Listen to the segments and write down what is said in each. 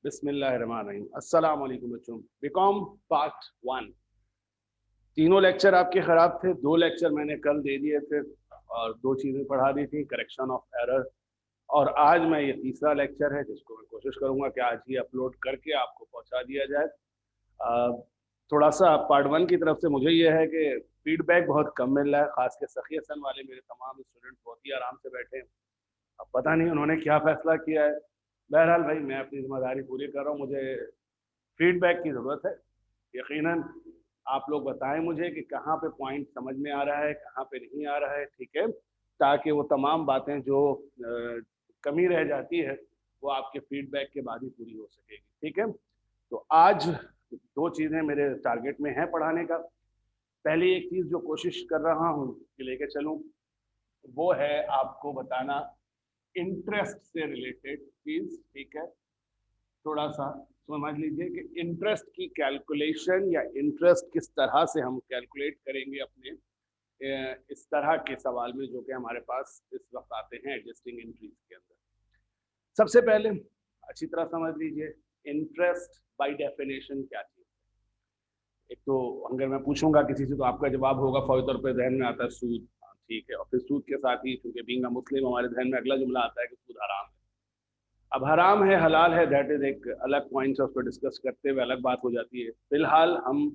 बिस्मिल्लाहिर्रहमानिर्रहीम। अस्सलाम वालेकुम बच्चों। बीकॉम पार्ट 1 तीनों लेक्चर आपके खराब थे। 2 लेक्चर मैंने कल दे दिए थे और 2 चीजें पढ़ा दी थी, करेक्शन ऑफ एरर। और आज मैं ये तीसरा लेक्चर है जिसको मैं कोशिश करूंगा कि आज ही अपलोड करके आपको पहुंचा दिया जाए। थोड़ा सा पार्ट 1 की तरफ से मुझे ये है कि फीडबैक बहुत कम मिल रहा है, खास के सखी हसन वाले मेरे तमाम स्टूडेंट बहुत ही आराम से बैठे हैं। अब पता नहीं उन्होंने क्या फैसला किया है। बहरहाल भाई, मैं अपनी जिम्मेदारी पूरी कर रहा हूँ। मुझे फीडबैक की ज़रूरत है। यकीनन आप लोग बताएं मुझे कि कहाँ पे पॉइंट समझ में आ रहा है, कहाँ पे नहीं आ रहा है, ठीक है, ताकि वो तमाम बातें जो कमी रह जाती है वो आपके फीडबैक के बाद ही पूरी हो सकेगी। ठीक है, तो आज 2 चीज़ें मेरे टारगेट में हैं पढ़ाने का। पहली एक चीज़ जो कोशिश कर रहा हूँ कि लेके चलूँ, वो है आपको बताना इंटरेस्ट से रिलेटेड चीज़। ठीक है, थोड़ा सा समझ लीजिए कि इंटरेस्ट की कैलकुलेशन या इंटरेस्ट किस तरह से हम कैलकुलेट करेंगे अपने इस तरह के सवाल में जो कि हमारे पास इस वक्त आते हैं एडजस्टिंग एंट्रीज के अंदर। सबसे पहले अच्छी तरह समझ लीजिए इंटरेस्ट बाय डेफिनेशन क्या चीज है। एक तो अगर मैं पूछूंगा किसी से तो आपका जवाब होगा फौरी तौर पर जहन में आता है सूद। हाँ, ठीक है, और फिर सूद के साथ ही चूंकि बीइंग अ मुस्लिम हमारे जहन में अगला जुमला आता है कि सूद हराम है। अब हराम है हलाल है दैट इज एक अलग पॉइंट है, उस पर डिस्कस करते हुए अलग बात हो जाती है। फिलहाल हम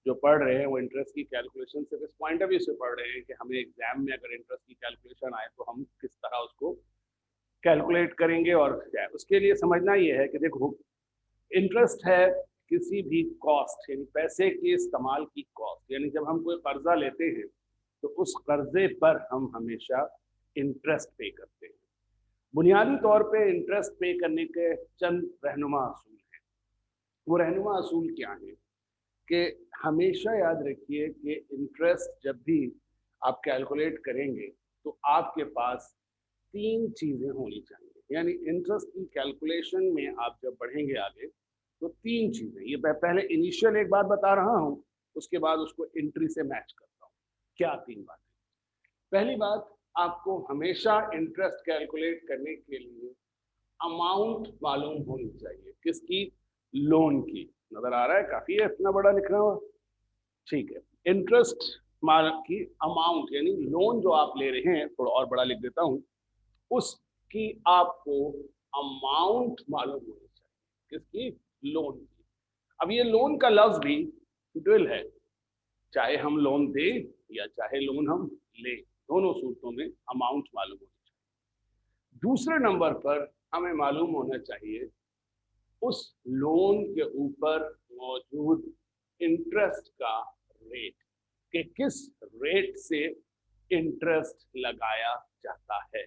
जो पढ़ रहे हैं वो इंटरेस्ट की कैलकुलेशन सिर्फ इस पॉइंट ऑफ व्यू से पढ़ रहे हैं कि हमें एग्जाम में अगर इंटरेस्ट की कैलकुलेशन आए तो हम किस तरह उसको कैलकुलेट करेंगे। और क्या उसके लिए समझना ये है कि देखो, इंटरेस्ट है किसी भी कॉस्ट, यानी पैसे के इस्तेमाल की कॉस्ट। यानी जब हम कोई कर्जा लेते हैं तो उस कर्जे पर हम हमेशा इंटरेस्ट पे करते हैं। बुनियादी तौर पे इंटरेस्ट पे करने के चंद रहनुमा असूल हैं। वो रहनुमा असूल क्या हैं कि हमेशा याद रखिए कि इंटरेस्ट जब भी आप कैलकुलेट करेंगे तो आपके पास 3 चीज़ें होनी चाहिए। यानी इंटरेस्ट की कैलकुलेशन में आप जब बढ़ेंगे आगे तो 3 चीज़ें, ये मैं पहले इनिशियल एक बात बता रहा हूँ, उसके बाद उसको एंट्री से मैच करता हूँ। क्या 3 बातें? पहली बात, आपको हमेशा इंटरेस्ट कैलकुलेट करने के लिए अमाउंट मालूम होनी चाहिए। किसकी? लोन की। नजर आ रहा है काफी है इतना बड़ा लिख रहा हूं? ठीक है, इंटरेस्ट की अमाउंट यानी लोन जो आप ले रहे हैं, थोड़ा और बड़ा लिख देता हूं, उसकी आपको अमाउंट मालूम होनी चाहिए। किसकी? लोन की। अब ये लोन का लफ्ज भी ड्विल है, चाहे हम लोन दें या चाहे लोन हम लें, दोनों सूरतों में अमाउंट मालूम होनी चाहिए। दूसरे नंबर पर हमें मालूम होना चाहिए उस लोन के ऊपर मौजूद इंटरेस्ट का रेट, कि किस रेट से इंटरेस्ट लगाया जाता है।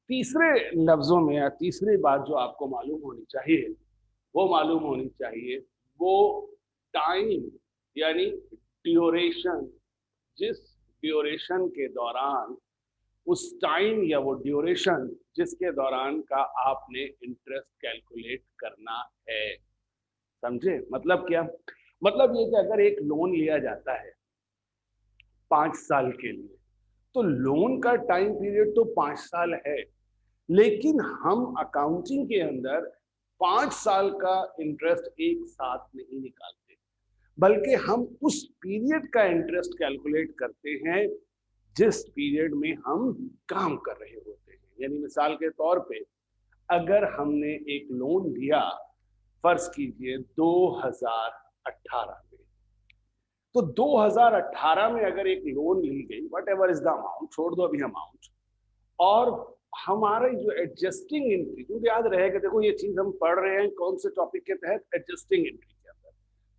तीसरे लफ्जों में या तीसरी बात जो आपको मालूम होनी चाहिए वो मालूम होनी चाहिए वो टाइम यानी ड्यूरेशन, जिस ड्यूरेशन के दौरान, उस टाइम या वो ड्यूरेशन जिसके दौरान का आपने इंटरेस्ट कैलकुलेट करना है। समझे मतलब क्या? मतलब ये कि अगर एक लोन लिया जाता है 5 साल के लिए, तो लोन का टाइम पीरियड तो 5 साल है, लेकिन हम अकाउंटिंग के अंदर 5 साल का इंटरेस्ट एक साथ नहीं निकालते, बल्कि हम उस पीरियड का इंटरेस्ट कैलकुलेट करते हैं जिस पीरियड में हम काम कर रहे होते हैं। यानी मिसाल के तौर पे अगर हमने एक लोन लिया, फर्ज कीजिए 2018 में, तो 2018 में अगर एक लोन ली गई, what ever is the amount, छोड़ दो अभी अमाउंट, और हमारे जो एडजस्टिंग एंट्री, क्योंकि याद रहेगा देखो ये चीज हम पढ़ रहे हैं कौन से टॉपिक के तहत? एडजस्टिंग एंट्री के अंदर।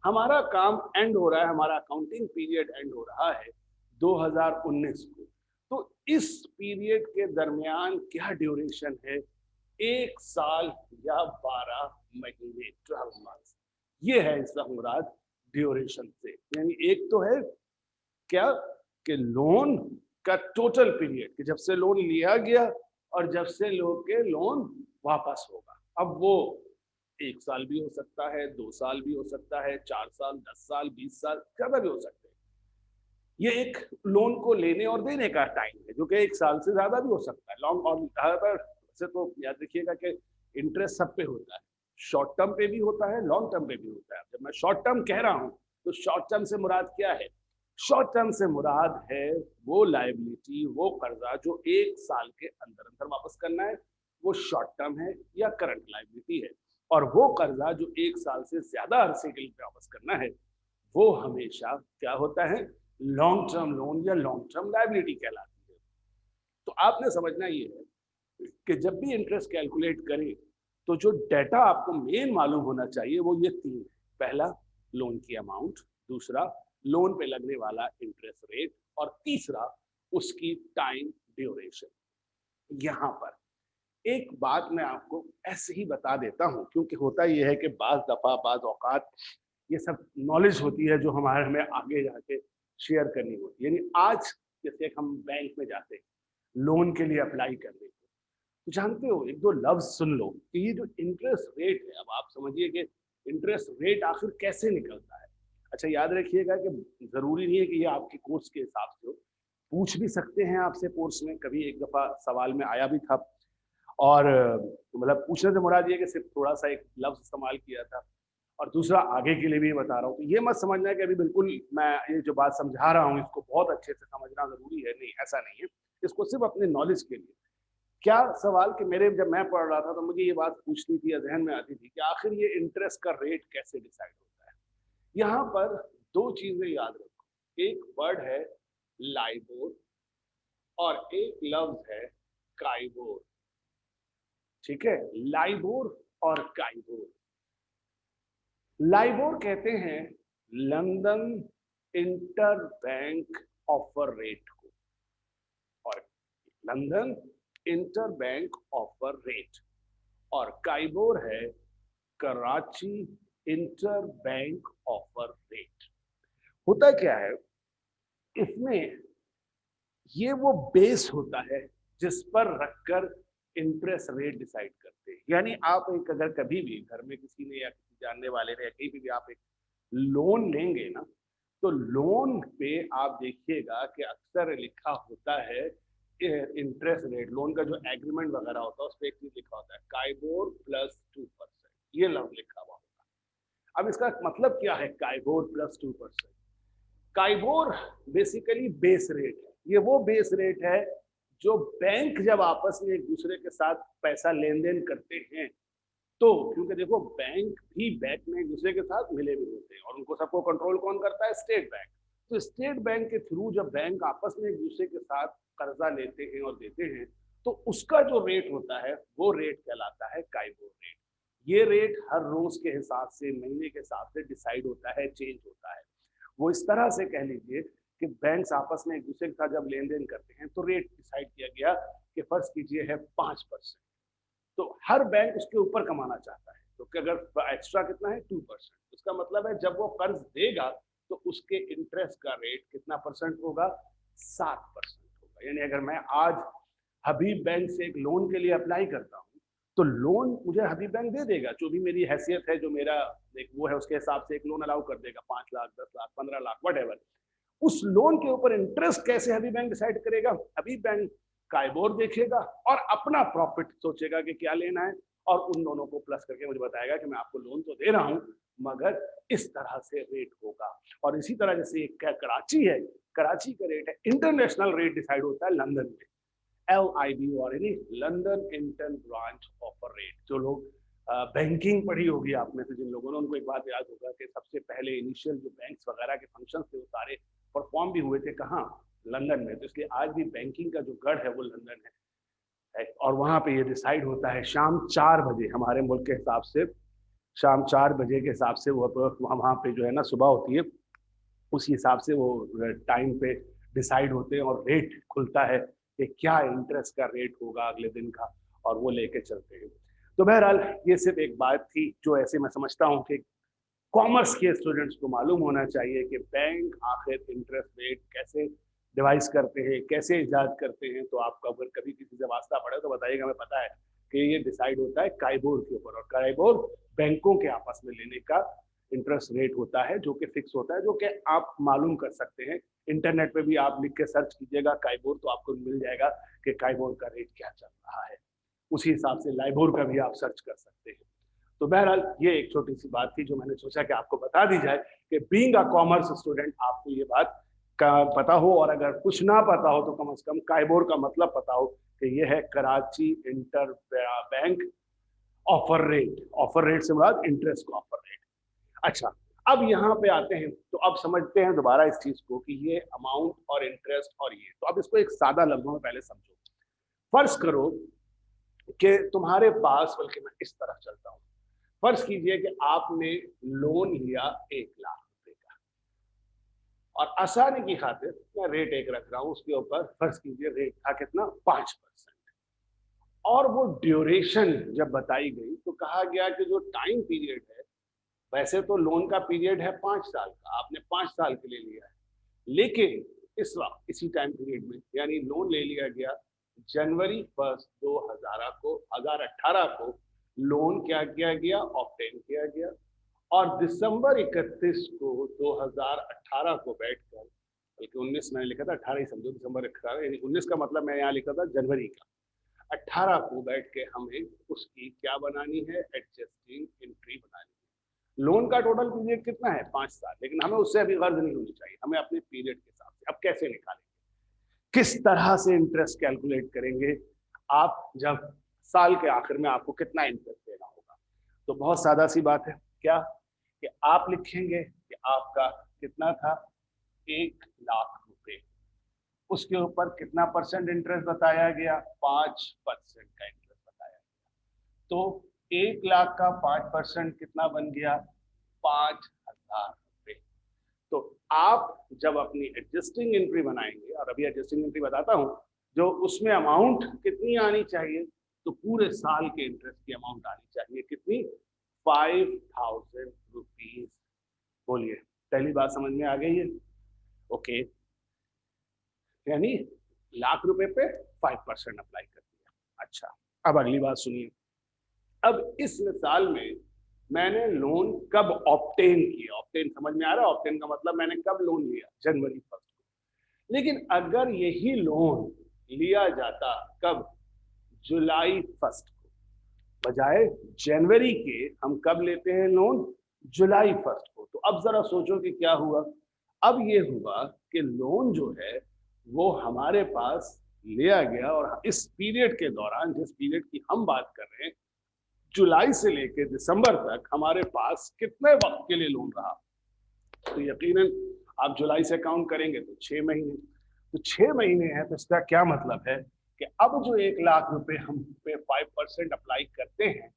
हमारा काम एंड हो रहा है, हमारा अकाउंटिंग पीरियड एंड हो रहा है 2019 को। तो इस पीरियड के दरमियान क्या ड्यूरेशन है? 1 साल या 12 महीने, 12 मंथ्स। ये है इसका मुराद ड्यूरेशन से। यानी एक तो है क्या कि लोन का टोटल पीरियड, कि जब से लोन लिया गया और जब से लोग के लोन वापस होगा। अब वो 1 साल भी हो सकता है, 2 साल भी हो सकता है, 4 साल, 10 साल, 20 साल, ज्यादा भी हो सकते हैं। ये एक लोन को लेने और देने का टाइम है जो कि 1 साल से ज्यादा भी हो सकता है, लॉन्ग। और ज्यादातर से तो याद रखिएगा कि इंटरेस्ट सब पे होता है, शॉर्ट टर्म पे भी होता है, लॉन्ग टर्म पे भी होता है। जब मैं शॉर्ट टर्म कह रहा हूं तो शॉर्ट टर्म से मुराद क्या है? शॉर्ट टर्म से मुराद है वो लायबिलिटी, वो कर्जा जो 1 साल के अंदर अंदर वापस करना है, वो शॉर्ट टर्म है या करंट लायबिलिटी है। और वो कर्जा जो 1 साल से ज्यादा अरसे के लिए वापस करना है, वो हमेशा क्या होता है? लॉन्ग टर्म लोन या लॉन्ग टर्म लायबिलिटी कहलाती है। तो आपने समझना ये है कि जब भी इंटरेस्ट कैलकुलेट करें तो जो डेटा आपको मेन मालूम होना चाहिए वो ये 3 है। पहला, लोन की अमाउंट, दूसरा लोन पे लगने वाला इंटरेस्ट रेट, और तीसरा उसकी टाइम ड्यूरेशन। यहाँ पर एक बात मैं आपको ऐसे ही बता देता हूँ, क्योंकि होता यह है कि बाज दफा बाज औकात ये सब नॉलेज होती है जो हमारे हमें आगे जाके शेयर करनी होती है। यानी आज जैसे हम बैंक में जाते हैं लोन के लिए अप्लाई करने को, तो जानते हो एक दो लफ्ज सुन लो कि ये जो इंटरेस्ट रेट है, अब आप समझिए कि इंटरेस्ट रेट आखिर कैसे निकलता है। अच्छा याद रखिएगा कि जरूरी नहीं है कि ये आपके कोर्स के हिसाब से हो, पूछ भी सकते हैं आपसे कोर्स में, कभी एक दफा सवाल में आया भी था। और मतलब पूछने से मुराद ये कि सिर्फ थोड़ा सा एक लफ्ज इस्तेमाल किया था। और दूसरा, आगे के लिए भी बता रहा हूँ, तो ये मत समझना कि अभी बिल्कुल मैं ये जो बात समझा रहा हूँ इसको बहुत अच्छे से समझना जरूरी है, नहीं, ऐसा नहीं है। इसको सिर्फ अपने नॉलेज के लिए। क्या सवाल कि मेरे जब मैं पढ़ रहा था तो मुझे ये बात पूछनी थी या जहन में आती थी कि आखिर ये इंटरेस्ट का रेट कैसे डिसाइड होता है। यहाँ पर 2 चीजें याद रखो, एक वर्ड है लाइबोर और एक लफ्ज है काइबोर। ठीक है, लाइबोर और काइबोर। लाइबोर कहते हैं London inter bank offer rate को, और London inter bank offer rate, और काइबोर है Karachi inter bank offer rate. होता क्या है इसमें, ये वो बेस होता है जिस पर रखकर इंटरेस्ट रेट डिसाइड करते हैं। यानी आप एक अगर कभी भी घर में किसी ने या किसी जानने वाले ने या कहीं भी आप एक लोन लेंगे ना, तो लोन पे आप देखिएगा कि अक्सर लिखा होता है इंटरेस्ट रेट, लोन का जो एग्रीमेंट वगैरह होता है उस पर एक चीज लिखा होता है काइबोर प्लस 2%, ये लफ्ज लिखा हुआ होता है। अब इसका मतलब क्या है KIBOR plus 2%? KIBOR basically base rate है। ये वो बेस रेट है जो बैंक जब आपस में एक दूसरे के साथ पैसा लेन देन करते हैं, तो क्योंकि देखो बैंक भी बैंक में एक दूसरे के साथ मिले हुए होते हैं और उनको सबको कंट्रोल कौन करता है? State bank. तो स्टेट बैंक के थ्रू जब बैंक आपस में एक दूसरे के साथ कर्जा लेते हैं और देते हैं, तो उसका जो रेट होता है वो रेट कहलाता है काइबोर रेट। ये रेट हर रोज के हिसाब से, महीने के हिसाब से डिसाइड होता है, चेंज होता है। वो इस तरह से कह लीजिए कि बैंक आपस में एक दूसरे के साथ जब लेन देन करते हैं तो रेट डिसाइड किया गया कि फर्ज कीजिए है 5%, तो हर बैंक उसके ऊपर कमाना चाहता है, तो अगर एक्स्ट्रा कितना है 2%, उसका मतलब है जब वो कर्ज देगा तो उसके इंटरेस्ट का रेट कितना परसेंट होगा? 7% होगा। यानी अगर मैं आज हबीब बैंक से एक लोन के लिए अप्लाई करता हूँ तो लोन मुझे हबीब बैंक दे देगा, जो भी मेरी हैसियत है, जो मेरा एक वो है, उसके हिसाब से एक लोन अलाउ कर देगा, 5 लाख 10 लाख 15 लाख वट। उस लोन के ऊपर इंटरेस्ट कैसे हबीब बैंक डिसाइड करेगा? हबीब बैंक काइबोर देखेगा और अपना प्रॉफिट सोचेगा कि क्या लेना है, और उन दोनों को प्लस करके मुझे बताएगा कि मैं आपको लोन तो दे रहा हूं मगर इस तरह से रेट होगा। और इसी तरह जैसे कराची है, कराची का रेट है, इंटरनेशनल रेट डिसाइड होता है लंदन में, LIB और यानी London inter branch offer rate. जो लोग बैंकिंग पढ़ी होगी आप में से जिन लोगों ने, उनको एक बात याद होगा कि सबसे पहले इनिशियल जो बैंक्स वगैरह के फंक्शंस थे वो सारे परफॉर्म भी हुए थे कहाँ? लंदन में। तो इसलिए आज भी बैंकिंग का जो गढ़ है वो लंदन है। और वहां पे ये डिसाइड होता है शाम 4 बजे हमारे मुल्क के हिसाब से, शाम 4 बजे के हिसाब से वो वहां पे जो है ना सुबह होती है, उसी हिसाब से वो टाइम पे डिसाइड होते हैं और रेट खुलता है कि क्या इंटरेस्ट का रेट होगा अगले दिन का, और वो लेके चलते हैं। तो बहरहाल ये सिर्फ एक बात थी जो ऐसे मैं समझता हूँ कि कॉमर्स के स्टूडेंट्स को मालूम होना चाहिए कि बैंक आखिर इंटरेस्ट रेट कैसे डिवाइस करते हैं, कैसे इजाद करते हैं। तो आपका अगर कभी किसी से वास्ता पड़े तो बताइएगा, हमें पता है कि ये डिसाइड होता है काइबोर के ऊपर, और काइबोर बैंकों के आपस में लेने का इंटरेस्ट रेट होता है जो कि फिक्स होता है, जो कि आप मालूम कर सकते हैं। इंटरनेट पे भी आप लिख के सर्च कीजिएगा काइबोर, तो आपको मिल जाएगा कि काइबोर का रेट क्या चल रहा है। उसी हिसाब से लाइबोर का भी आप सर्च कर सकते हैं। तो बहरहाल ये एक छोटी सी बात थी जो मैंने सोचा कि आपको बता दी जाए कि बीइंग अ कॉमर्स स्टूडेंट आपको ये बात का पता हो, और अगर कुछ ना पता हो तो कम से कम काइबोर का मतलब पता हो कि ये है Karachi inter bank offer rate. Offer rate से मुराद इंटरेस्ट का ऑफर रेट। अच्छा, अब यहाँ पे आते हैं तो अब समझते हैं दोबारा इस चीज को कि ये अमाउंट और इंटरेस्ट और ये, तो अब इसको एक सादा लफ्जों में पहले समझो। फर्ज करो कि तुम्हारे पास, बल्कि मैं इस तरह चलता हूं, फर्ज कीजिए कि आपने लोन लिया 1 लाख रुपए का, और आसानी की खातिर मैं रेट एक रख रहा हूं, उसके ऊपर फर्ज कीजिए रेट था कितना 5%, और वो ड्यूरेशन जब बताई गई तो कहा गया कि जो टाइम पीरियड है, वैसे तो लोन का पीरियड है 5 साल का, आपने 5 साल के लिए लिया है, लेकिन इस वक्त इसी टाइम पीरियड में यानी लोन ले लिया गया जनवरी 1 2018 को लोन क्या किया गया, ऑब्टेन किया गया, और दिसंबर 31 को 2018 को बैठकर, बल्कि 19 मैंने लिखा था, 18 ही समझो, दिसंबर 18 यानी 19 का मतलब मैं यहाँ लिखा था जनवरी का, 18 को बैठ के हमें उसकी क्या बनानी है, एडजस्टिंग एंट्री बनानी है। लोन का टोटल पीरियड कितना है 5 साल, लेकिन हमें उससे अभी गर्ज नहीं होनी चाहिए, हमें अपने पीरियड के हिसाब से। अब कैसे निकालेंगे, किस तरह से इंटरेस्ट कैलकुलेट करेंगे आप, जब साल के आखिर में आपको कितना इंटरेस्ट देना होगा? तो बहुत सादा सी बात है, क्या कि आप लिखेंगे कि आपका कितना था 1 लाख रुपए, उसके ऊपर कितना परसेंट इंटरेस्ट बताया गया, 5% का इंटरेस्ट बताया गया, तो 1 लाख का 5% कितना बन गया, 5,000 रुपए। तो आप जब अपनी एडजस्टिंग एंट्री बनाएंगे, और अभी एडजस्टिंग एंट्री बताता हूं, जो उसमें अमाउंट कितनी आनी चाहिए, तो पूरे साल के इंटरेस्ट की अमाउंट आनी चाहिए कितनी, 5,000 रुपीज। बोलिए, पहली बात समझ में आ गई है? ओके, यानी लाख रुपए पे 5% अप्लाई कर दिया। अच्छा, अब अगली बात सुनिए। अब इस मिसाल में मैंने लोन कब ऑब्टेन किया, ऑब्टेन समझ में आ रहा है? ऑब्टेन का मतलब मैंने कब लोन लिया, जनवरी 1 को। लेकिन अगर यही लोन लिया जाता कब, जुलाई 1 को, बजाय जनवरी के हम कब लेते हैं लोन, जुलाई 1 को। तो अब जरा सोचो कि क्या हुआ। अब ये हुआ कि लोन जो है वो हमारे पास लिया गया, और इस पीरियड के दौरान, जिस पीरियड की हम बात कर रहे हैं, जुलाई से लेकर दिसंबर तक हमारे पास कितने वक्त के लिए लोन रहा, तो यकीनन आप जुलाई से काउंट करेंगे तो 6 महीने। तो 6 महीने हैं, तो इसका क्या मतलब है कि अब जो 1 लाख रुपए हम पे 5% अप्लाई करते हैं,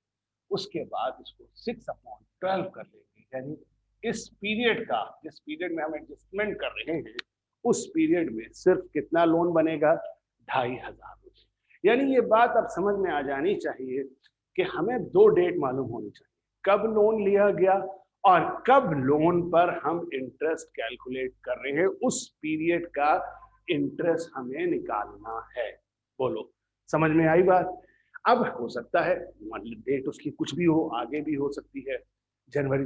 उसके बाद इसको 6/12 कर लेंगे, यानी इस पीरियड का, जिस पीरियड में हम एडजस्टमेंट कर रहे हैं, उस पीरियड में सिर्फ कितना लोन बनेगा, 2,500 रुपये। यानी ये बात अब समझ में आ जानी चाहिए कि हमें 2 डेट मालूम होनी चाहिए, कब लोन लिया गया और कब लोन पर हम इंटरेस्ट कैलकुलेट कर रहे हैं, उस पीरियड का इंटरेस्ट हमें निकालना है। बोलो, समझ में आई बात? अब हो सकता है डेट उसकी कुछ भी हो, आगे भी हो सकती है, जनवरी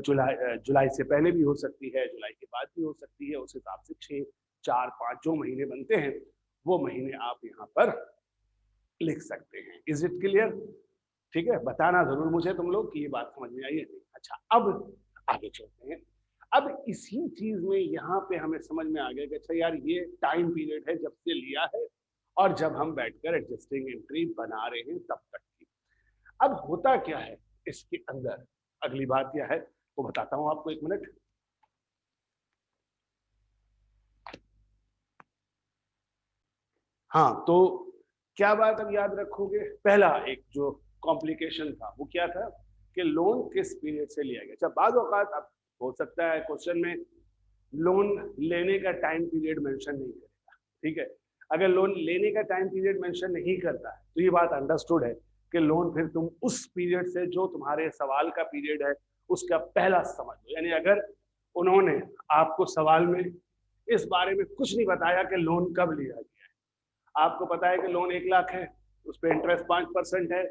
जुलाई से पहले भी हो सकती है, जुलाई के बाद भी हो सकती है। उस हिसाब से 6, 4, 5 जो महीने बनते हैं वो महीने आप यहाँ पर लिख सकते हैं। Is it clear? ठीक है, बताना जरूर मुझे तुम लोग कि ये बात समझ में आई है नहीं। अच्छा, अब आगे चलते हैं। अब इसी चीज में यहाँ पे हमें समझ में आ गया कि अच्छा यार, ये टाइम पीरियड है जब से लिया है और जब हम बैठकर एडजस्टिंग एंट्री बना रहे हैं तब तक की। अब होता क्या है इसके अंदर, अगली बात क्या है वो बताता हूं आपको, 1 मिनट। हाँ, तो क्या बात अब याद रखोगे, पहला एक जो कॉम्प्लिकेशन था वो क्या था कि लोन किस पीरियड से लिया गया। अच्छा, बाद औकात अब हो सकता है क्वेश्चन में लोन लेने का टाइम पीरियड मेंशन नहीं करेगा, ठीक है। अगर लोन लेने का टाइम पीरियड मेंशन नहीं करता है तो ये बात अंडरस्टूड है कि लोन फिर तुम उस पीरियड से, जो तुम्हारे सवाल का पीरियड है, उसका पहला समझ लो। यानी अगर उन्होंने आपको सवाल में इस बारे में कुछ नहीं बताया कि लोन कब लिया गया है, आपको पता है कि लोन 1 लाख है, उस पर इंटरेस्ट 5% है,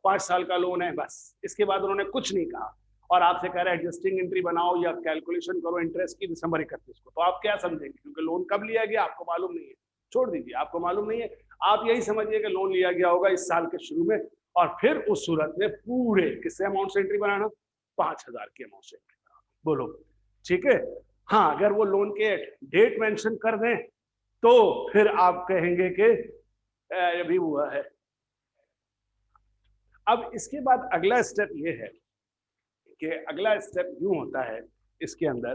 5 साल का लोन है, बस इसके बाद उन्होंने कुछ नहीं कहा और आपसे कह रहे हैं एडजस्टिंग एंट्री बनाओ या कैलकुलेशन करो इंटरेस्ट की दिसंबर 31 को, तो आप क्या समझेंगे? क्योंकि लोन कब लिया गया आपको मालूम नहीं है, छोड़ दीजिए, आपको मालूम नहीं है, आप यही समझिए कि लोन लिया गया होगा इस साल के शुरू में और फिर उस सूरत में पूरे किससे अमाउंट से एंट्री बनाना, 5,000 की अमाउंट से एंट्री बनाना। बोलो ठीक है। हाँ, अगर वो लोन के डेट मेंशन कर दें तो फिर आप कहेंगे कि अभी हुआ है। अब इसके बाद अगला स्टेप ये है कि अगला स्टेप यूं होता है इसके अंदर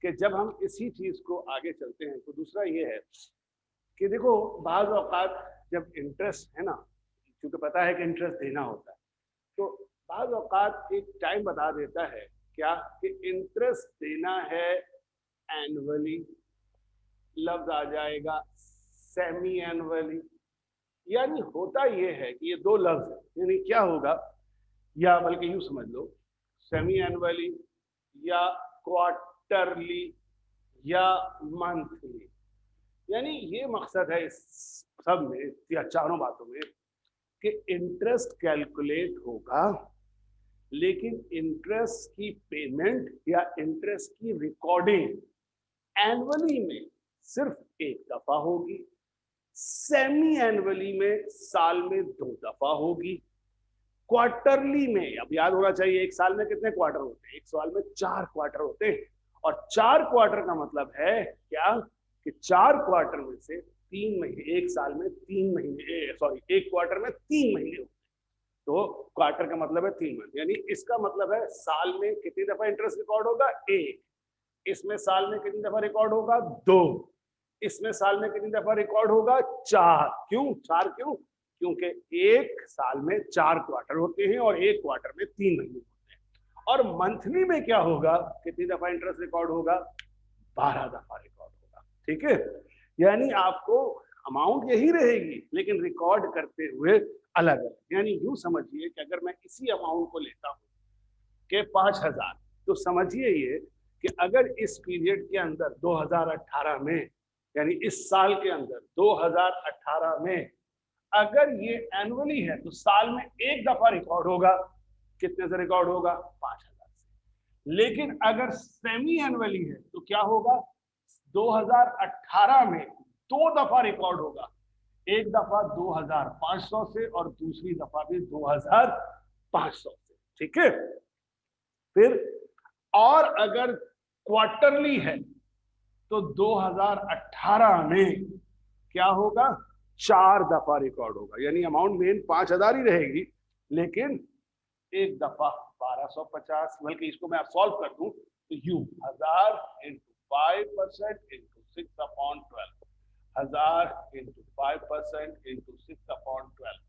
कि जब हम इसी चीज को आगे चलते हैं तो दूसरा ये है कि देखो बाज़ औकात जब इंटरेस्ट है ना, क्योंकि पता है कि इंटरेस्ट देना होता है, तो बाज़ औकात एक टाइम बता देता है क्या कि इंटरेस्ट देना है एनुअली, लफ्ज आ जाएगा सेमी एनुअली। यानी होता ये है कि ये दो लफ्ज है, यानी क्या होगा, या बल्कि यूं समझ लो सेमी एनुअली या क्वार्टरली या मंथली। यानी ये मकसद है इस सब में या चारों बातों में कि इंटरेस्ट कैलकुलेट होगा, लेकिन इंटरेस्ट की पेमेंट या इंटरेस्ट की रिकॉर्डिंग एनुअली में सिर्फ एक दफा होगी, सेमी एनुअली में साल में 2 दफा होगी, क्वार्टरली में, अब याद होना चाहिए एक साल में कितने क्वार्टर होते हैं, एक साल में 4 क्वार्टर होते हैं, और 4 क्वार्टर का मतलब है क्या कि 4 क्वार्टर में से 3 महीने, एक साल में 3 महीने, सॉरी एक क्वार्टर में 3 महीने होते हैं, तो क्वार्टर का मतलब है 3 महीने। यानी इसका मतलब है साल में कितनी दफा इंटरेस्ट रिकॉर्ड होगा, 1, इसमें साल में कितनी दफा रिकॉर्ड होगा, 2, इसमें साल में कितनी दफा रिकॉर्ड होगा, 4। क्यों 4? क्यों? क्योंकि एक साल में 4 क्वार्टर होते हैं और एक क्वार्टर में 3 महीने होते हैं। और मंथली में क्या होगा, कितनी दफा इंटरेस्ट रिकॉर्ड होगा, 12 दफा रिकॉर्ड होगा। ठीक है, यानी आपको अमाउंट यही रहेगी लेकिन रिकॉर्ड करते हुए अलग अलग। यानी यूं समझिए कि अगर मैं इसी अमाउंट को लेता हूं कि 5,000, तो समझिए ये कि अगर इस पीरियड के अंदर 2018 में, यानी इस साल के अंदर 2018 में अगर ये एनुअली है तो साल में एक दफा रिकॉर्ड होगा, कितने से रिकॉर्ड होगा, 5,000 से। लेकिन अगर सेमी एनुअली है तो क्या होगा, 2018 में 2 दफा रिकॉर्ड होगा, एक दफा 2,500 से और दूसरी दफा भी 2,500 से। ठीक है, फिर और अगर क्वार्टरली है तो 2018 में क्या होगा, 4 दफा रिकॉर्ड होगा। यानी अमाउंट मेन 5,000 ही रहेगी, लेकिन एक दफा 1250, बल्कि इसको मैं आप सॉल्व कर दूं तो you 1000 into 5% into 6/12, 1000 into 5% into 6/12,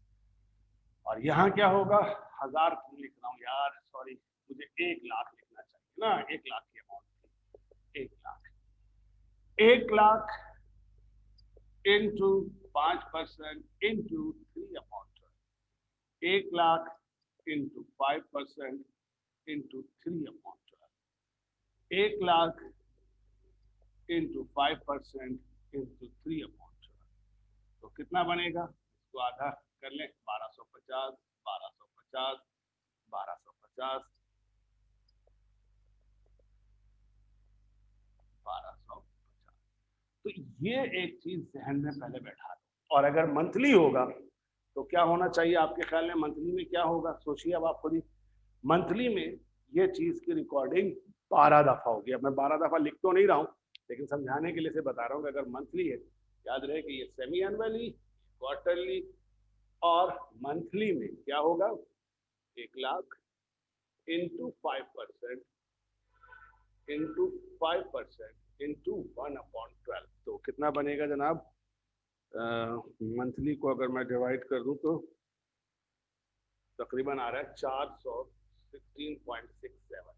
और यहाँ क्या होगा, 1000 क्यों लिख रहा हूँ यार, सॉरी, मुझे 1 लाख लिखना चाहिए ना, 1 लाख की amount, 1 lakh, 1 lakh into 5% into 3/12, 1 lakh into 5% into 3/12, 1 lakh into 5% into 3/12, तो कितना बनेगा, इसको आधा कर लें, 1250, 1250, 1250, 1250। तो ये एक चीज जहन में पहले बैठा दो। और अगर मंथली होगा तो क्या होना चाहिए आपके ख्याल में, मंथली में क्या होगा, सोचिए अब आप खुद ही। मंथली में ये चीज की रिकॉर्डिंग 12 दफा होगी। अब मैं 12 दफा लिख तो नहीं रहा हूं, लेकिन समझाने के लिए से बता रहा हूं कि अगर मंथली है, याद रहे कि ये सेमी एनुअली, क्वार्टरली, और मंथली में क्या होगा, 1 लाख इंटू 5% इंटू 5% इंटू 1/12, तो कितना बनेगा जनाब, मंथली को अगर मैं डिवाइड कर दूं तो तकरीबन आ रहा है 416.67।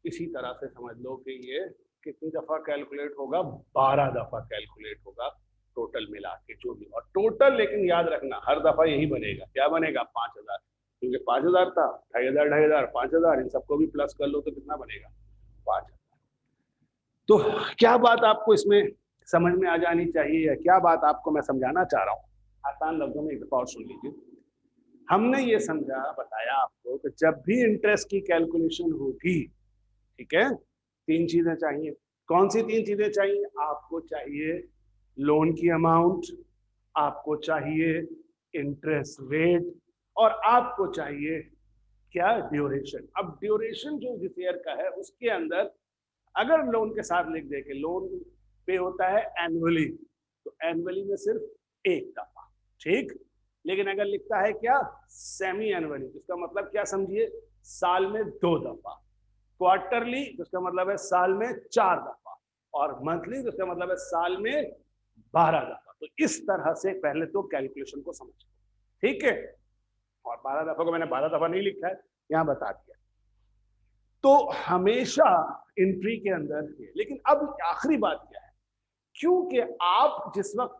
इसी तरह से समझ लो कि ये कितनी दफा कैलकुलेट होगा, 12 दफा कैलकुलेट होगा टोटल मिला के जो भी। और टोटल लेकिन याद रखना हर दफा यही बनेगा, क्या बनेगा, 5,000, क्योंकि 5,000 था, 2,500, 2,500, 5,000, इन सबको भी प्लस कर लो तो कितना बनेगा, 5,000। तो क्या बात आपको इसमें समझ में आ जानी चाहिए, या क्या बात आपको मैं समझाना चाह रहा हूँ, आसान लफ्जों में एक दफा और सुन लीजिए। हमने ये समझा, बताया आपको कि जब भी इंटरेस्ट की कैलकुलेशन होगी, ठीक है, 3 चीजें चाहिए। कौन सी 3 चीजें चाहिए, आपको चाहिए लोन की अमाउंट, आपको चाहिए इंटरेस्ट रेट, और आपको चाहिए क्या, ड्यूरेशन। अब ड्यूरेशन जो जिस ईयर का है उसके अंदर अगर लोन के साथ लिख दे के लोन पे होता है एनुअली, तो एनुअली में सिर्फ एक दफा, ठीक। लेकिन अगर लिखता है क्या, सेमी एनुअली, इसका मतलब क्या समझिए, साल में 2 दफा। क्वार्टरली जिसका मतलब है साल में 4 दफा, और मंथली जिसका मतलब है साल में 12 दफा। तो इस तरह से पहले तो कैलकुलेशन को समझो, ठीक है। और 12 दफा को मैंने 12 दफा नहीं लिखा है, यहां बता दिया। तो हमेशा एंट्री के अंदर है। लेकिन अब आखिरी बात क्या है, क्योंकि आप जिस वक्त,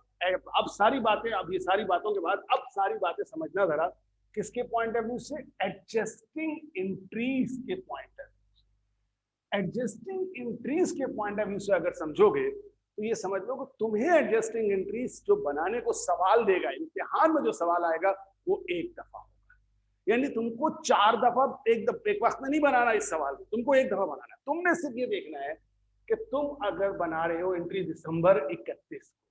अब सारी बातें, अब ये सारी बातों के बाद अब सारी बातें समझना जरा किसके पॉइंट ऑफ व्यू से, एडजस्टिंग एंट्रीज के point of view. Adjusting entries के पॉइंट ऑफ व्यू से अगर समझोगे तो ये समझ लो कि तुम्हें एडजस्टिंग एंट्रीज जो बनाने को सवाल देगा, इम्तिहान में जो सवाल आएगा वो एक दफा होगा। यानी तुमको 4 दफा एक वक्त में नहीं बनाना इस सवाल को, तुमको एक दफा बनाना है। तुमने सिर्फ ये देखना है कि तुम अगर बना रहे हो एंट्री दिसंबर 31 को,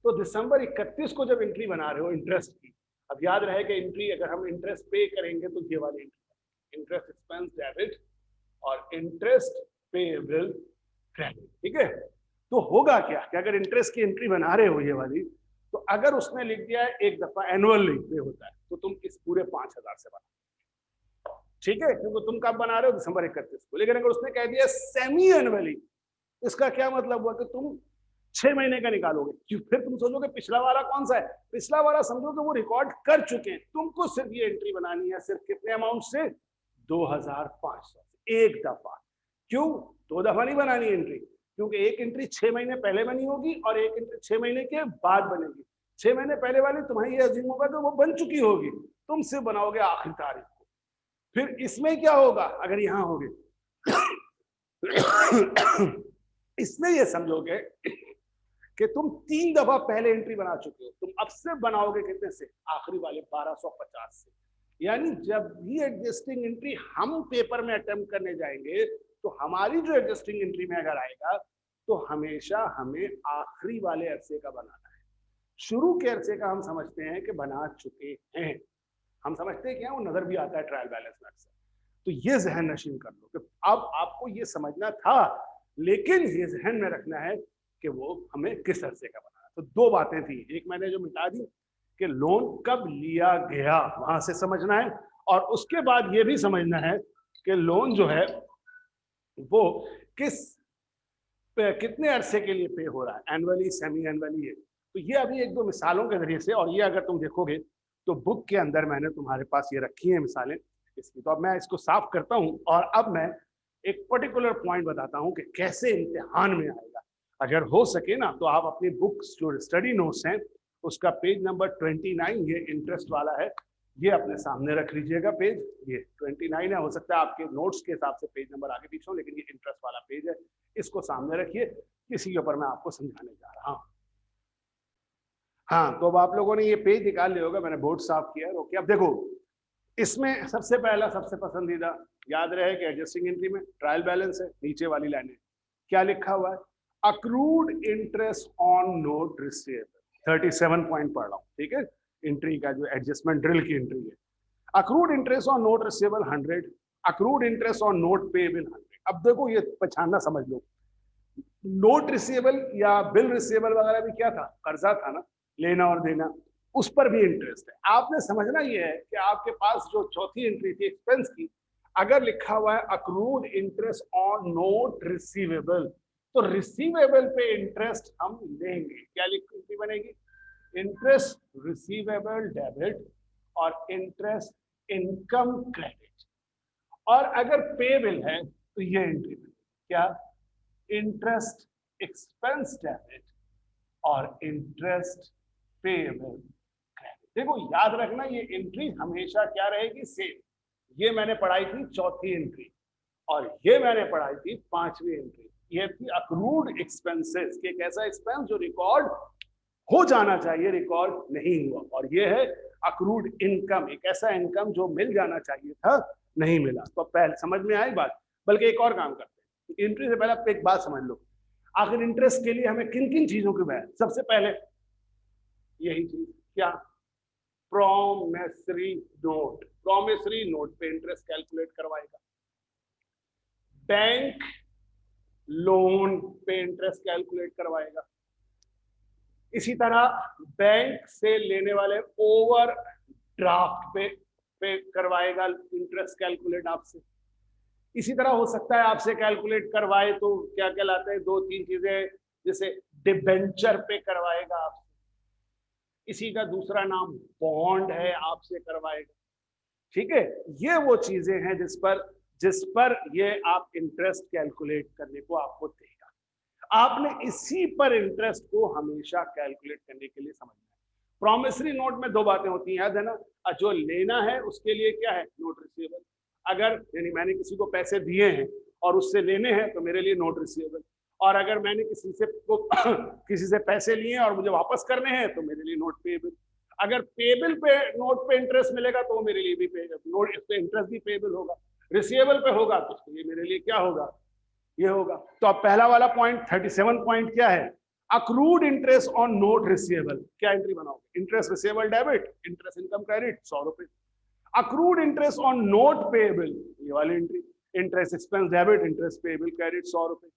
तो दिसंबर 31 को जब एंट्री बना रहे हो इंटरेस्ट की, अब याद रहे कि एंट्री अगर हम इंटरेस्ट पे करेंगे तो ये वाली एंट्री, इंटरेस्ट एक्सपेंस डेबिट और इंटरेस्ट पेएबल क्रेडिट, ठीक है। तो होगा क्या कि अगर इंटरेस्ट की एंट्री बना रहे हो ये वाली, तो अगर उसने लिख दिया है एक दफा एनुअली पे होता है, तो तुम इस पूरे 5000 से बना, ठीक है, क्योंकि तुम कब बना रहे हो, दिसंबर 31 को। लेकिन अगर उसने कह दिया सेमी एनुअली, इसका क्या मतलब हुआ कि तुम 6 महीने का निकालोगे। फिर तुम सोचोगे पिछला वाला कौन सा है, पिछला वाला समझो कि वो रिकॉर्ड कर चुके हैं, तुमको सिर्फ ये एंट्री बनानी है, सिर्फ कितने अमाउंट से, 2500 से, एक दफा। क्यों 2 दफा नहीं बनानी एंट्री, क्योंकि एक एंट्री 6 महीने पहले बनी होगी और एक एंट्री 6 महीने के बाद बनेगी। 6 महीने पहले वाली तुम्हारी ये अजीम होगा कि वो बन चुकी होगी, तुम सिर्फ बनाओगे आखिरी तारीख को। फिर इसमें क्या होगा, अगर यहां होगे इसमें ये समझोगे कि तुम 3 दफा पहले एंट्री बना चुके हो, तुम अब से बनाओगे कितने से, आखिरी वाले 1250 से। यानी जब भी एडजस्टिंग एंट्री हम पेपर में अटेम्प्ट करने जाएंगे, तो हमारी जो एडजस्टिंग एंट्री में अगर आएगा, तो हमेशा हमें आखिरी वाले अरसे का बनाना है। शुरू के अरसे का हम समझते हैं कि बना चुके हैं, हम समझते हैं कि वो नजर भी आता है ट्रायल बैलेंस में अक्सर। तो ये जहन नशीन कर लो कि अब आपको ये समझना था, लेकिन ये जहन में रखना है कि वो हमें किस अरसे का बनाना। तो 2 बातें थी, एक मैंने जो मिटा दी कि लोन कब लिया गया, वहां से समझना है, और उसके बाद ये भी समझना है कि लोन जो है वो कितने अरसे के लिए पे हो रहा है, एनुअली, सेमी एनुअली है। तो ये अभी 1-2 मिसालों के जरिए से, और ये अगर तुम देखोगे तो बुक के अंदर मैंने तुम्हारे पास ये रखी है मिसालें इसकी। तो अब मैं इसको साफ करता हूं और अब मैं एक पर्टिकुलर पॉइंट बताता हूं कि कैसे इम्तिहान में आएगा। अगर हो सके ना तो आप अपनी बुक्स जो स्टडी नोट्स हैं उसका पेज नंबर 29, ये इंटरेस्ट वाला है, ये अपने सामने रख लीजिएगा। पेज ये 29 है, हो सकता है आपके नोट्स के हिसाब से पेज नंबर आगे पीछे हो, लेकिन ये इंटरेस्ट वाला पेज है, इसको सामने रखिए। इसी के ऊपर मैं आपको समझाने जा रहा हूं। हाँ, तो अब आप लोगों ने ये पेज निकाल लिया होगा, मैंने बोर्ड साफ किया है। ओके, अब देखो इसमें सबसे पहला, सबसे पसंदीदा, याद रहे कि एडजस्टिंग एंट्री में ट्रायल बैलेंस है, नीचे वाली लाइन है क्या लिखा हुआ है, accrued interest on note receivable. 37 point पढ़ रहा हूँ, ठीक है, एंट्री का जो एडजस्टमेंट ड्रिल की एंट्री है। Accrued interest on note receivable 100, accrued interest on note payable 100। अब देखो ये पहचानना समझ लो, नोट रिसीवेबल या बिल रिसीवेबल वगैरह भी क्या था, कर्जा था ना, लेना और देना, उस पर भी इंटरेस्ट है। आपने समझना ये है कि आपके पास जो चौथी एंट्री थी एक्सपेंस की, अगर लिखा हुआ है accrued interest on note receivable, तो रिसीवेबल पे इंटरेस्ट हम लेंगे। क्या एंट्री बनेगी, इंटरेस्ट रिसीवेबल डेबिट और इंटरेस्ट इनकम क्रेडिट। और अगर पेएबल है तो ये एंट्री बनेगी क्या, इंटरेस्ट एक्सपेंस डेबिट और इंटरेस्ट पेएबल क्रेडिट। देखो याद रखना ये एंट्री हमेशा क्या रहेगी, सेम। ये मैंने पढ़ाई थी चौथी एंट्री, और ये मैंने पढ़ाई थी 5वीं एंट्री। ये थी अक्रूड एक्सपेंसेस, कि एक ऐसा एक्सपेंस जो रिकॉर्ड हो जाना चाहिए, रिकॉर्ड नहीं हुआ। और ये है अक्रूड इनकम, एक ऐसा इनकम जो मिल जाना चाहिए था, नहीं मिला। तो पहले समझ में आई बात। बल्कि एक और काम करते हैं, एंट्री से पहले आप एक बात समझ लो, आखिर इंटरेस्ट के लिए हमें किन किन चीजों की वैल्यू, सबसे पहले यही चीज क्या, प्रॉमिसरी नोट, प्रॉमिसरी नोट पे इंटरेस्ट कैलकुलेट करवाएगा। बैंक लोन पे इंटरेस्ट कैलकुलेट करवाएगा। इसी तरह बैंक से लेने वाले ओवर ड्राफ्ट पे करवाएगा इंटरेस्ट कैलकुलेट आपसे। इसी तरह हो सकता है आपसे कैलकुलेट करवाए तो क्या कहलाते हैं, दो तीन चीजें, जैसे डिबेंचर पे करवाएगा आपसे, इसी का दूसरा नाम बॉन्ड है, आपसे करवाएगा। ठीक है, ये वो चीजें हैं जिस पर ये आप इंटरेस्ट कैलकुलेट करने को आपको देगा। आपने इसी पर इंटरेस्ट को हमेशा कैलकुलेट करने के लिए समझना है। प्रॉमिसरी नोट में दो बातें होती हैं, याद है ना, जो लेना है उसके लिए क्या है, नोट रिसीवेबल। अगर यानी मैंने किसी को पैसे दिए हैं और उससे लेने हैं तो मेरे लिए नोट रिसीवेबल, और अगर मैंने किसी से पैसे लिए और मुझे वापस करने हैं तो मेरे लिए नोट पेएबल। अगर पेएबल पे नोट पे इंटरेस्ट मिलेगा तो वो मेरे लिए भी पेएबल, नोट इस पे इंटरेस्ट भी पेएबल होगा। रिसीवेबल पे होगा तो उसके लिए मेरे लिए क्या होगा, ये होगा। तो अब पहला वाला पॉइंट 37 पॉइंट क्या है, accrued interest on note receivable. क्या एंट्री बनाओगे, interest receivable debit, interest income credit 100 रुपए। Accrued interest on note payable, ये वाली entry, interest expense debit, interest payable credit 100 रुपए।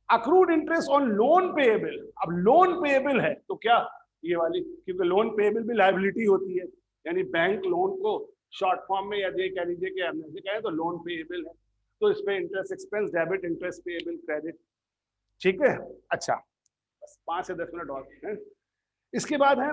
Accrued interest on loan payable, अब loan payable है तो क्या, ये वाली, क्योंकि लोन पेएबल भी लायबिलिटी होती है, यानी बैंक लोन को शॉर्ट फॉर्म में या ये कह लीजिए कि हमने से कहें तो लोन पेएबल है, तो इस पे interest expense debit, interest payable credit. ठीक है, अच्छा, बस 5 से 10 मिनट और हैं। इसके बाद है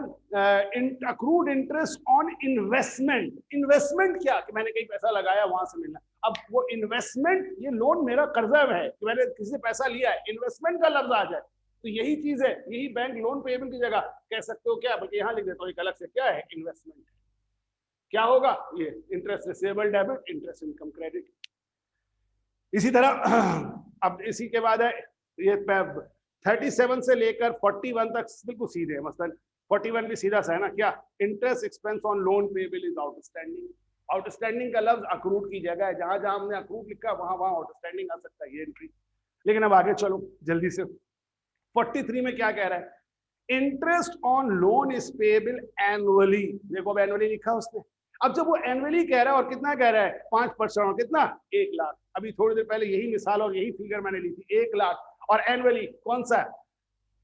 accrued interest on investment. Investment क्या, कि मैंने कहीं पैसा लगाया वहां से मिलना। अब वो इन्वेस्टमेंट, ये लोन मेरा कर्जा है कि मैंने किसी से पैसा लिया है, इन्वेस्टमेंट का लफ्ज आ जाए तो यही चीज है, यही बैंक लोन पेएबल की जगह कह सकते हो क्या, बल्कि यहां लिख देता हूं एक अलग से, क्या है, इन्वेस्टमेंट। क्या होगा, ये interest receivable debit, interest income credit. इसी तरह अब इसी के बाद है ये 37 से लेकर 41 तक बिल्कुल सीधे है। मसलन 41 भी सीधा सा है ना, क्या, interest expense on loan payable is outstanding. Outstanding का लफ्ज अक्रूड की जगह है, जहां जहां हमने अक्रूड लिखा वहां वहां आउटस्टैंडिंग आ सकता है, ये एंट्री। लेकिन अब आगे चलो जल्दी से, 43 में क्या कह रहा है, interest on loan is payable annually. देखो अब एनुअली लिखा उसने। अब जब वो एनुअली कह रहा है और कितना कह रहा है, 5%, और कितना, 1 लाख। अभी थोड़ी देर पहले यही मिसाल और यही फिगर मैंने ली थी, 1 लाख, और एनुअली कौन सा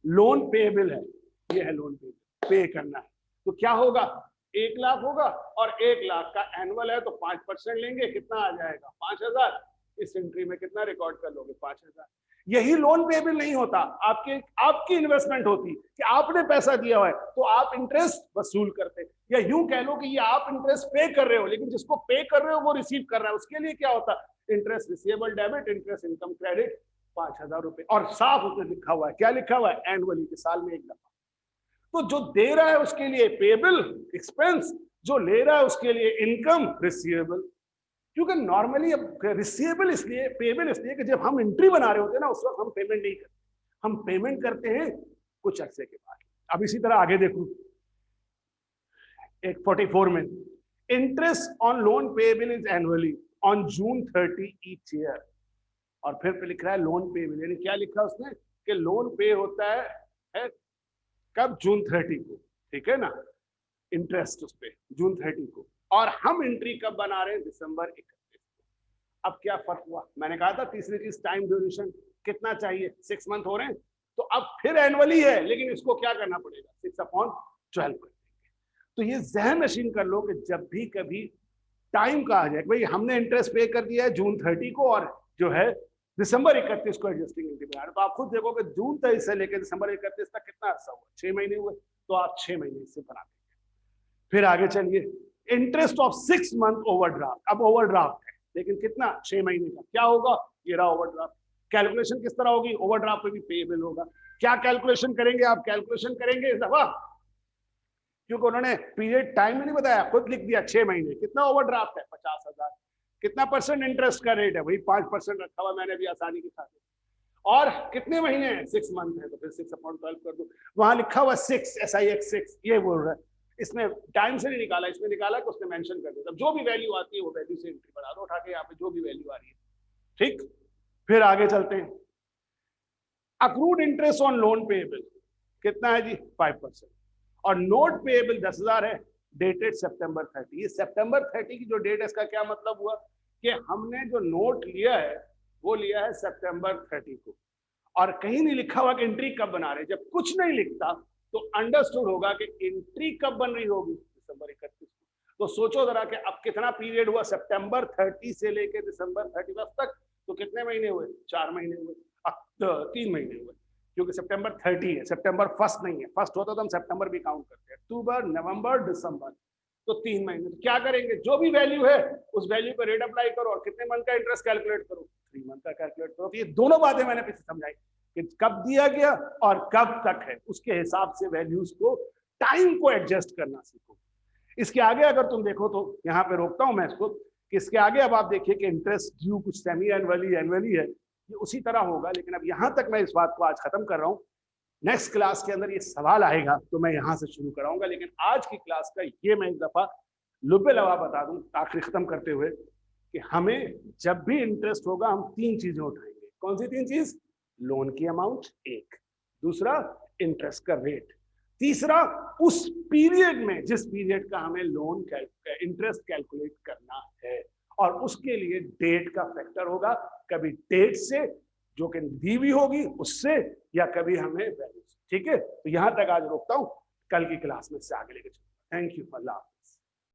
लोन पेएबल है, ये है लोन पेएबल, पे करना है। तो क्या होगा, 1 लाख होगा, और 1 लाख का एनुअल है तो 5% लेंगे, कितना आ जाएगा, 5000। इस एंट्री में कितना रिकॉर्ड कर लोगे, 5000। यही लोन पेएबल नहीं होता, आपकी इन्वेस्टमेंट होती कि आपने पैसा दिया हुआ है तो आप इंटरेस्ट वसूल करते, या यूं कह लो कि ये आप इंटरेस्ट पे कर रहे हो, लेकिन जिसको पे कर रहे हो वो रिसीव कर रहा है, उसके लिए क्या होता, interest receivable debit, interest income credit 5000 रुपए। और साफ उसमें लिखा हुआ है, क्या लिखा हुआ है, एनुअली, के साल में 1 दफा। तो जो दे रहा है उसके लिए पेएबल एक्सपेंस, जो ले रहा है उसके लिए इनकम रिसीवेबल। क्योंकि नॉर्मली अब रिसीवेबल इसलिए, पेएबल इसलिए कि जब हम एंट्री बना रहे होते हैं ना, उस वक्त हम पेमेंट नहीं करते, हम पेमेंट करते हैं कुछ अरसे के बाद। अब इसी तरह आगे देखो, एक 44 में, interest on loan payable is annually on June 30 each year. और फिर पे लिख रहा है लोन पेएबल, यानी क्या लिखा उसने, कि लोन पे होता है कब, June 30 को, ठीक है ना, इंटरेस्ट उस पे June 30 को, और हम एंट्री कब बना रहे हैं, December 31 को। अब क्या फर्क हुआ, मैंने कहा था तीसरी चीज टाइम ड्यूरेशन कितना चाहिए, 6 मंथ हो रहे हैं, तो अब फिर एनुअली है, लेकिन इसको क्या करना पड़ेगा, 6/12 कर देंगे। तो ये जहन नशीन कर लो कि जब भी कभी टाइम कहा जाए, भाई हमने इंटरेस्ट पे कर दिया है June 30 को, और जो है December 31 को एडजस्टिंग एंट्री बना रहे, तो आप खुद देखोगे June 30 से लेकर December 31 तक कितना अर्सा हुआ, 6 महीने हुए, तो आप 6 महीने इससे बना देंगे। फिर आगे चलिए, इंटरेस्ट ऑफ 6 मंथ ओवरड्राफ्ट। अब ओवरड्राफ्ट है, लेकिन कितना, 6 महीने का। क्या होगा, ये रहा ओवरड्राफ्ट। कैलकुलेशन किस तरह होगी, ओवरड्राफ्ट पे भी पेएबल होगा। क्या कैलकुलेशन करेंगे आप, कैलकुलेशन करेंगे इस दफा, क्योंकि उन्होंने पीरियड टाइम में नहीं बताया, खुद लिख दिया 6 महीने। कितना ओवरड्राफ्ट है, 50,000। कितना परसेंट इंटरेस्ट का रेट है, वही 5% रखा हुआ मैंने भी आसानी के साथ। और कितने महीने हैं, 6 मंथ है, तो फिर 6/12 कर दो। वहां लिखा हुआ 6, SIX6, ये बोल रहा है। इसमें टाइम से नहीं निकाला, इसमें निकाला कि उसने मेंशन कर दिया। जो भी वैल्यू आती है वो वैल्यू से एंट्री बना दो उठा के, यहाँ पे जो भी वैल्यू आ रही है, ठीक। फिर आगे चलते हैं, accrued interest on loan payable कितना है जी, 5%, और नोट पेएबल 10,000 है, डेटेड सितंबर 30। ये सितंबर 30 की जो डेट है इसका क्या मतलब हुआ कि हमने जो नोट लिया है वो लिया है सितंबर 30 को, और कहीं नहीं लिखा हुआ कि एंट्री कब बना रहे। जब कुछ नहीं लिखता तो अंडरस्टूड होगा कि एंट्री कब बन रही होगी, दिसंबर 31 को। तो सोचो जरा कि अब कितना पीरियड हुआ सितंबर 30 से लेके दिसंबर 31 तक, तो कितने महीने हुए? 4 महीने हुए, 3 महीने हुए, क्योंकि सितंबर 30 है, सितंबर फर्स्ट नहीं है। फर्स्ट होता तो हम सितंबर भी काउंट करते हैं, अक्टूबर नवंबर दिसंबर, तो 3 महीने। तो क्या करेंगे, जो भी वैल्यू है उस वैल्यू पर रेट अप्लाई करो और कितने मंथ का इंटरेस्ट कैलकुलेट करो, 3 मंथ का कैलकुलेट करो। तो ये दोनों बातें मैंने पीछे समझाई कि कब दिया गया और कब तक है, उसके हिसाब से वैल्यूज को, टाइम को एडजस्ट करना सीखो। इसके आगे अगर तुम देखो तो यहाँ पे रोकता हूं मैं इसको, कि इसके आगे अब आप देखिए कि इंटरेस्ट ड्यू कुछ सेमी एनुअली एनुअली है, ये उसी तरह होगा। लेकिन अब यहां तक मैं इस बात को आज खत्म कर रहा हूं, नेक्स्ट क्लास के अंदर ये सवाल आएगा तो मैं यहां से शुरू कराऊंगा। लेकिन आज की क्लास का ये मैं एक दफा लुबे लवा बता दूं आखिरी खत्म करते हुए, कि हमें जब भी इंटरेस्ट होगा हम 3 चीजें उठाएंगे। कौन सी 3 चीज? लोन की अमाउंट एक, दूसरा इंटरेस्ट का रेट, तीसरा उस पीरियड में जिस पीरियड का हमें लोन इंटरेस्ट कैलकुलेट करना है, और उसके लिए डेट का फैक्टर होगा, कभी डेट से जो कि दी हुई होगी उससे, या कभी हमें वैल्यू से। ठीक है, तो यहां तक आज रोकता हूं, कल की क्लास में से आगे लेके चलूंगा। Thank you, Allah.